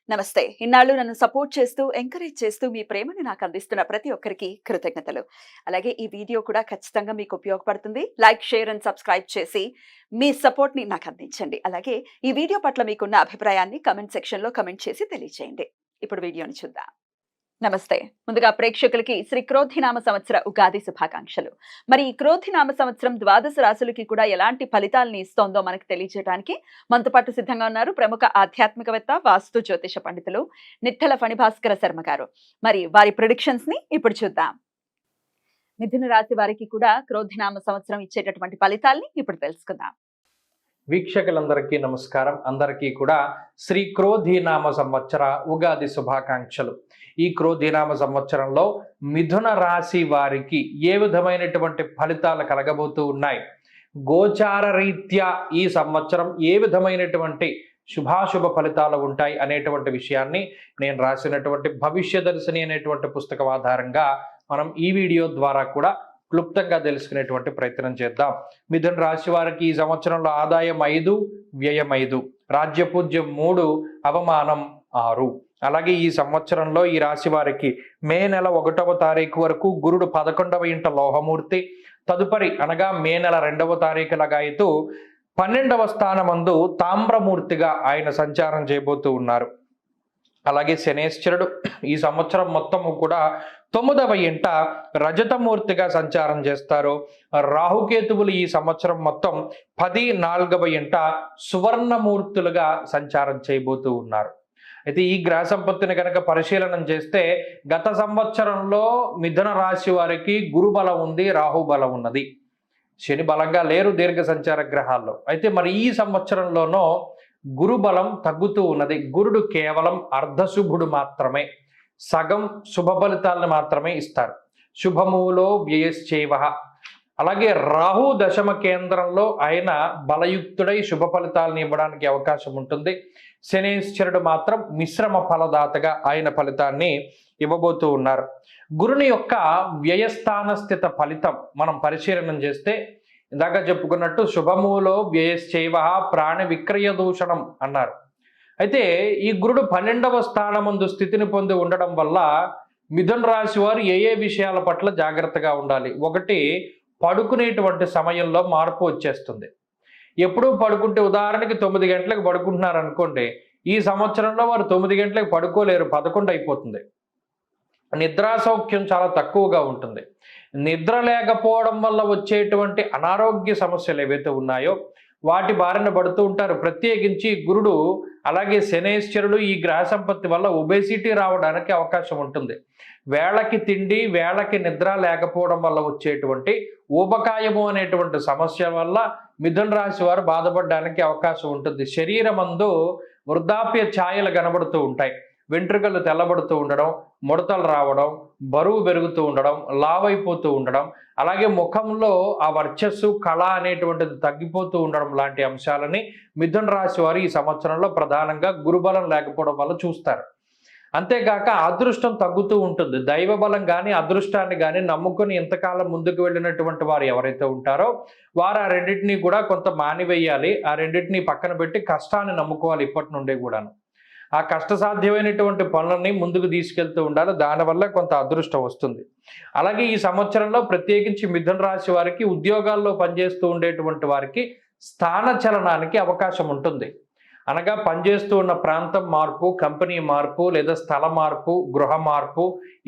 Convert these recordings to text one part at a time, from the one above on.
నమస్తే. ఇన్నాళ్ళు నన్ను సపోర్ట్ చేస్తూ, ఎంకరేజ్ చేస్తూ మీ ప్రేమను నాకు అందిస్తున్న ప్రతి ఒక్కరికి కృతజ్ఞతలు. అలాగే ఈ వీడియో కూడా ఖచ్చితంగా మీకు ఉపయోగపడుతుంది. లైక్, షేర్ అండ్ సబ్స్క్రైబ్ చేసి మీ సపోర్ట్‌ని నాకు అందించండి. అలాగే ఈ వీడియో పట్ల మీకున్న అభిప్రాయాన్ని కామెంట్ సెక్షన్‌లో కామెంట్ చేసి తెలియజేయండి. ఇప్పుడు వీడియోని చూద్దాం. నమస్తే. ముందుగా ప్రేక్షకులకి శ్రీ క్రోధినామ సంవత్సర ఉగాది శుభాకాంక్షలు. మరి ఈ క్రోధినామ సంవత్సరం ద్వాదశ రాశులకి కూడా ఎలాంటి ఫలితాలను ఇస్తోందో మనకు తెలియజేయడానికి మనతో పాటు సిద్ధంగా ఉన్నారు ప్రముఖ ఆధ్యాత్మికవేత్త, వాస్తు జ్యోతిష పండితులు నిట్టల ఫణిభాస్కర శర్మ గారు. మరి వారి ప్రిడిక్షన్స్ ని ఇప్పుడు చూద్దాం. మిథున రాశి వారికి కూడా క్రోధినామ సంవత్సరం ఇచ్చేటటువంటి ఫలితాల్ని ఇప్పుడు తెలుసుకుందాం. వీక్షకులందరికీ నమస్కారం. అందరికీ కూడా శ్రీ క్రోధినామ సంవత్సర ఉగాది శుభాకాంక్షలు. ఈ క్రోధినామ సంవత్సరంలో మిథున రాశి వారికి ఏ విధమైనటువంటి ఫలితాలు కలగబోతూ ఉన్నాయి, గోచార రీత్యా ఈ సంవత్సరం ఏ విధమైనటువంటి శుభాశుభ ఫలితాలు ఉంటాయి అనేటువంటి విషయాన్ని నేను రాసినటువంటి భవిష్యదర్శిని అనేటువంటి పుస్తకం ఆధారంగా మనం ఈ వీడియో ద్వారా కూడా క్లుప్తంగా తెలుసుకునేటువంటి ప్రయత్నం చేద్దాం. మిథున రాశి వారికి ఈ సంవత్సరంలో ఆదాయం 5, వ్యయం 5, రాజ్యపూజ్యం 3, అవమానం 6. అలాగే ఈ సంవత్సరంలో ఈ రాశి వారికి మే నెల 1వ తారీఖు వరకు గురుడు 11వ ఇంట లోహమూర్తి, తదుపరి అనగా మే నెల 2వ తారీఖు లగాయతూ 12వ స్థానమందు తామ్రమూర్తిగా ఆయన సంచారం చేయబోతూ ఉన్నారు. అలాగే శనేశ్వరుడు ఈ సంవత్సరం మొత్తము కూడా 9వ ఇంట రజతమూర్తిగా సంచారం చేస్తారు. రాహుకేతువులు ఈ సంవత్సరం మొత్తం 14వ ఇంట సువర్ణమూర్తులుగా సంచారం చేయబోతూ ఉన్నారు. అయితే ఈ గ్రహ సంపత్తిని కనుక పరిశీలనం చేస్తే గత సంవత్సరంలో మిథున రాశి వారికి గురు బలం ఉంది, రాహు బలం ఉన్నది, శని బలంగా లేరు దీర్ఘ సంచార గ్రహాల్లో. అయితే మరి ఈ సంవత్సరంలోనో గురు బలం తగ్గుతూ ఉన్నది. గురుడు కేవలం అర్ధశుభుడు మాత్రమే, సగం శుభ ఫలితాలను మాత్రమే ఇస్తారు. శుభములో వ్యయశ్చైవ. అలాగే రాహు దశమ కేంద్రంలో ఆయన బలయుక్తుడై శుభ ఫలితాలను ఇవ్వడానికి అవకాశం ఉంటుంది. శనేశ్వరుడు మాత్రం మిశ్రమ ఫలదాతగా ఆయన ఫలితాన్ని ఇవ్వబోతూ ఉన్నారు. గురుని యొక్క వ్యయస్థాన స్థిత ఫలితం మనం పరిశీలనం చేస్తే ఇందాక చెప్పుకున్నట్టు శుభములో వ్యయశ్చైవ ప్రాణ విక్రయ దూషణం అన్నారు. అయితే ఈ గురుడు 12వ స్థానమందు స్థితిని పొంది ఉండడం వల్ల మిథున రాశి వారు ఏ ఏ విషయాల పట్ల జాగ్రత్తగా ఉండాలి. ఒకటి, పడుకునేటువంటి సమయంలో మార్పు వచ్చేస్తుంది. ఎప్పుడూ పడుకుంటే ఉదాహరణకి 9 గంటలకు పడుకుంటున్నారు అనుకోండి, ఈ సంవత్సరంలో వారు 9 గంటలకు పడుకోలేరు, 11 అయిపోతుంది. నిద్రా సౌఖ్యం చాలా తక్కువగా ఉంటుంది. నిద్ర లేకపోవడం వల్ల వచ్చేటువంటి అనారోగ్య సమస్యలు ఏవైతే ఉన్నాయో వాటి బారిన పడుతూ ఉంటారు. ప్రత్యేకించి గురుడు అలాగే శనేశ్వరుడు ఈ గ్రహ సంపత్తి వల్ల ఒబేసిటీ రావడానికి అవకాశం ఉంటుంది. వేళకి తిండి, వేళకి నిద్ర లేకపోవడం వల్ల వచ్చేటువంటి ఊబకాయము అనేటువంటి సమస్య వల్ల మిథున రాశి వారు బాధపడడానికి అవకాశం ఉంటుంది. శరీరమందు వృద్ధాప్య ఛాయలు కనబడుతూ ఉంటాయి. వెంట్రుకలు తెల్లబడుతూ ఉండడం, ముడతలు రావడం, బరువు పెరుగుతూ ఉండడం, లావైపోతూ ఉండడం, అలాగే ముఖంలో ఆ వర్చస్సు, కళ అనేటువంటిది తగ్గిపోతూ ఉండడం లాంటి అంశాలని మిథున రాశి వారు ఈ సంవత్సరంలో ప్రధానంగా గురుబలం లేకపోవడం వల్ల చూస్తారు. అంతేకాక అదృష్టం తగ్గుతూ ఉంటుంది. దైవ బలం కానీ అదృష్టాన్ని కానీ నమ్ముకొని ఇంతకాలం ముందుకు వెళ్ళినటువంటి వారు ఎవరైతే ఉంటారో వారు ఆ రెండింటినీ కూడా కొంత మానివేయాలి. ఆ రెండింటినీ పక్కన పెట్టి కష్టాన్ని నమ్ముకోవాలి. ఇప్పటి నుండే కూడాను ఆ కష్టసాధ్యమైనటువంటి పనులని ముందుకు తీసుకెళ్తూ ఉండాలి. దానివల్ల కొంత అదృష్టం వస్తుంది. అలాగే ఈ సంవత్సరంలో ప్రత్యేకించి మిథున రాశి వారికి ఉద్యోగాల్లో పనిచేస్తూ ఉండేటువంటి వారికి స్థాన చలనానికి అవకాశం ఉంటుంది. అనగా పనిచేస్తూ ఉన్న ప్రాంతం మార్పు, కంపెనీ మార్పు, లేదా స్థల మార్పు, గృహ మార్పు,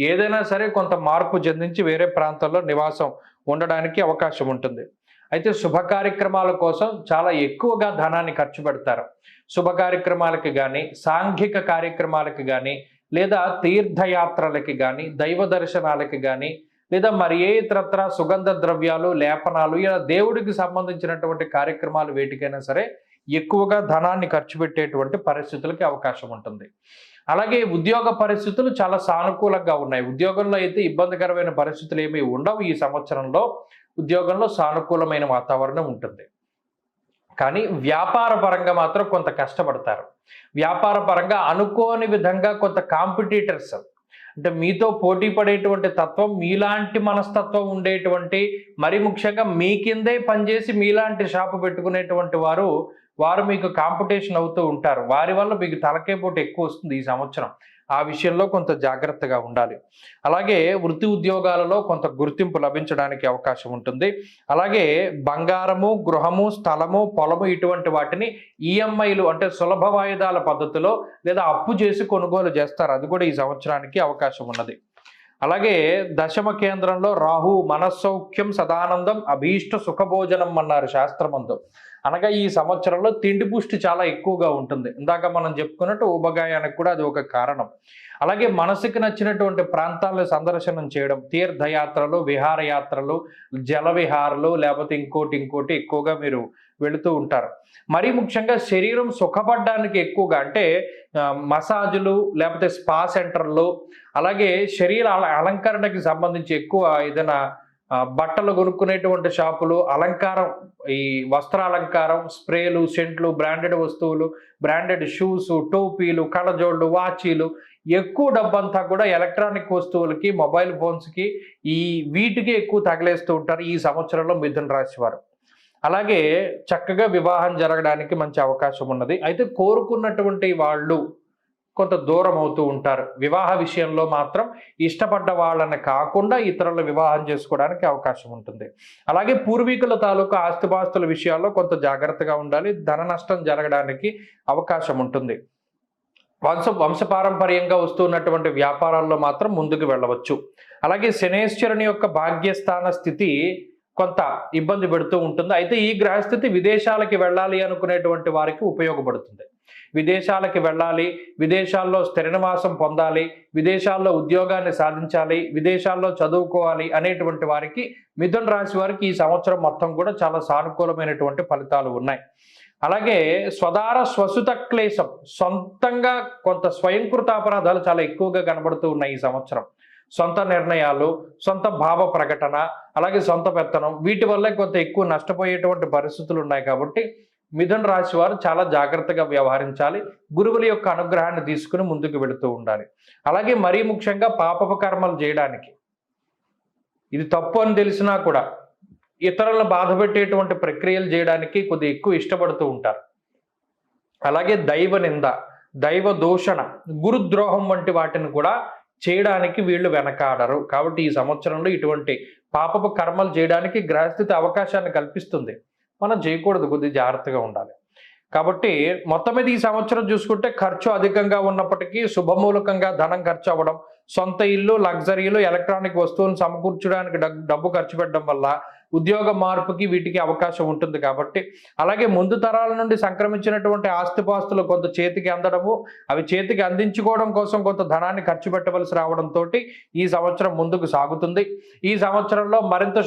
ఏదైనా సరే కొంత మార్పు చెందించి వేరే ప్రాంతంలో నివాసం ఉండడానికి అవకాశం ఉంటుంది. అయితే శుభ కార్యక్రమాల కోసం చాలా ఎక్కువగా ధనాన్ని ఖర్చు పెడతారు. శుభ కార్యక్రమాలకి కానీ, సాంఘిక కార్యక్రమాలకి కానీ, లేదా తీర్థయాత్రలకి కానీ, దైవ దర్శనాలకి కానీ, లేదా మరి ఏ ఇతరత్ర సుగంధ ద్రవ్యాలు, లేపనాలు, ఇలా దేవుడికి సంబంధించినటువంటి కార్యక్రమాలు వేటికైనా సరే ఎక్కువగా ధనాన్ని ఖర్చు పెట్టేటువంటి పరిస్థితులకి అవకాశం ఉంటుంది. అలాగే ఉద్యోగ పరిస్థితులు చాలా సానుకూలంగా ఉన్నాయి. ఉద్యోగంలో అయితే ఇబ్బందికరమైన పరిస్థితులు ఏమీ ఉండవు. ఈ సంవత్సరంలో ఉద్యోగంలో సానుకూలమైన వాతావరణం ఉంటుంది. కానీ వ్యాపార పరంగా మాత్రం కొంత కష్టపడతారు. వ్యాపార పరంగా అనుకోని విధంగా కొంత కాంపిటీటర్స్ అంటే మీతో పోటీ పడేటువంటి తత్వం, మీలాంటి మనస్తత్వం ఉండేటువంటి, మరి ముఖ్యంగా మీ కిందే పనిచేసి మీలాంటి షాపు పెట్టుకునేటువంటి వారు మీకు కాంపిటీషన్ అవుతూ ఉంటారు. వారి వల్ల మీకు తలకే పోటు ఎక్కువ వస్తుంది ఈ సంవత్సరం. ఆ విషయంలో కొంత జాగ్రత్తగా ఉండాలి. అలాగే వృత్తి ఉద్యోగాలలో కొంత గుర్తింపు లభించడానికి అవకాశం ఉంటుంది. అలాగే బంగారము, గృహము, స్థలము, పొలము ఇటువంటి వాటిని ఈఎంఐలు అంటే సులభ వాయిదాల పద్ధతిలో లేదా అప్పు చేసి కొనుగోలు చేస్తారు. అది కూడా ఈ సంవత్సరానికి అవకాశం ఉన్నది. అలాగే దశమ కేంద్రంలో రాహు మనస్సౌఖ్యం సదానందం అభీష్ట సుఖభోజనం అన్నారు శాస్త్రమందు. అనగా ఈ సంవత్సరంలో తిండి పుష్టి చాలా ఎక్కువగా ఉంటుంది. ఇందాక మనం చెప్పుకున్నట్టు ఉపగాయానికి కూడా అది ఒక కారణం. అలాగే మనసుకి నచ్చినటువంటి ప్రాంతాలను సందర్శనం చేయడం, తీర్థయాత్రలు, విహారయాత్రలు, జల విహారాలు, లేకపోతే ఇంకోటి ఎక్కువగా మీరు వెళుతూ ఉంటారు. మరీ ముఖ్యంగా శరీరం సుఖపడడానికి ఎక్కువగా అంటే మసాజులు, లేకపోతే స్పా సెంటర్లు, అలాగే శరీర అలంకరణకి సంబంధించి ఎక్కువ ఏదైనా బట్టలు కొనుక్కునేటువంటి షాపులు, అలంకారం, ఈ వస్త్రాలంకారం, స్ప్రేలు, సెంట్లు, బ్రాండెడ్ వస్తువులు, బ్రాండెడ్ షూస్, టోపీలు, కళ్ళజోళ్ళు, వాచీలు, ఎక్కువ డబ్బంతా కూడా ఎలక్ట్రానిక్ వస్తువులకి, మొబైల్ ఫోన్స్కి, వీటికి ఎక్కువ తగిలేస్తూ ఉంటారు ఈ సంవత్సరంలో మిథున రాశి వారు. అలాగే చక్కగా వివాహం జరగడానికి మంచి అవకాశం ఉన్నది. అయితే కోరుకున్నటువంటి వాళ్ళు కొంత దూరం అవుతూ ఉంటారు. వివాహ విషయంలో మాత్రం ఇష్టపడ్డ వాళ్ళని కాకుండా ఇతరుల వివాహం చేసుకోవడానికి అవకాశం ఉంటుంది. అలాగే పూర్వీకుల తాలూకు ఆస్తిపాస్తుల విషయాల్లో కొంత జాగ్రత్తగా ఉండాలి. ధన నష్టం జరగడానికి అవకాశం ఉంటుంది. వంశపారంపర్యంగా వస్తున్నటువంటి వ్యాపారాల్లో మాత్రం ముందుకు వెళ్ళవచ్చు. అలాగే శనేశ్వరుని యొక్క భాగ్యస్థాన స్థితి కొంత ఇబ్బంది పెడుతూ ఉంటుంది. అయితే ఈ గ్రహస్థితి విదేశాలకి వెళ్ళాలి అనుకునేటువంటి వారికి ఉపయోగపడుతుంది. విదేశాలకి వెళ్ళాలి, విదేశాల్లో స్థిర నివాసం పొందాలి, విదేశాల్లో ఉద్యోగాన్ని సాధించాలి, విదేశాల్లో చదువుకోవాలి అనేటువంటి వారికి, మిథున రాశి వారికి ఈ సంవత్సరం మొత్తం కూడా చాలా సానుకూలమైనటువంటి ఫలితాలు ఉన్నాయి. అలాగే స్వదార స్వసుత క్లేశం, సొంతంగా కొంత స్వయంకృత అపరాధాలు చాలా ఎక్కువగా కనబడుతూ ఉన్నాయి ఈ సంవత్సరం. సొంత నిర్ణయాలు, సొంత భావ ప్రకటన, అలాగే సొంత పెత్తనం, వీటి వల్లే కొంత ఎక్కువ నష్టపోయేటువంటి పరిస్థితులు ఉన్నాయి. కాబట్టి మిథున రాశి వారు చాలా జాగ్రత్తగా వ్యవహరించాలి. గురువుల యొక్క అనుగ్రహాన్ని తీసుకుని ముందుకు వెళుతూ ఉండాలి. అలాగే మరీ ముఖ్యంగా పాపపు కర్మలు చేయడానికి, ఇది తప్పు అని తెలిసినా కూడా ఇతరులను బాధ పెట్టేటువంటి ప్రక్రియలు చేయడానికి కొద్దిగా ఎక్కువ ఇష్టపడుతూ ఉంటారు. అలాగే దైవ నింద, దైవ దూషణ, గురుద్రోహం వంటి వాటిని కూడా చేయడానికి వీళ్ళు వెనకాడరు. కాబట్టి ఈ సంవత్సరంలో ఇటువంటి పాపపు కర్మలు చేయడానికి గ్రహస్థితి అవకాశాన్ని కల్పిస్తుంది. మనం చేయకూడదు, కొద్దిగా జాగ్రత్తగా ఉండాలి. కాబట్టి మొత్తం మీద ఈ సంవత్సరం చూసుకుంటే ఖర్చు అధికంగా ఉన్నప్పటికీ శుభమూలకంగా ధనం ఖర్చు అవ్వడం, సొంత ఇల్లు, లగ్జరీలు, ఎలక్ట్రానిక్ వస్తువులను సమకూర్చడానికి డబ్బు ఖర్చు పెట్టడం వల్ల ఉద్యోగ మార్పుకి వీటికి అవకాశం ఉంటుంది. కాబట్టి అలాగే ముందు తరాల నుండి సంక్రమించినటువంటి ఆస్తిపాస్తులు కొంత చేతికి అందడము, అవి చేతికి అందించుకోవడం కోసం కొంత ధనాన్ని ఖర్చు పెట్టవలసి రావడంతో ఈ సంవత్సరం ముందుకు సాగుతుంది. ఈ సంవత్సరంలో మరింత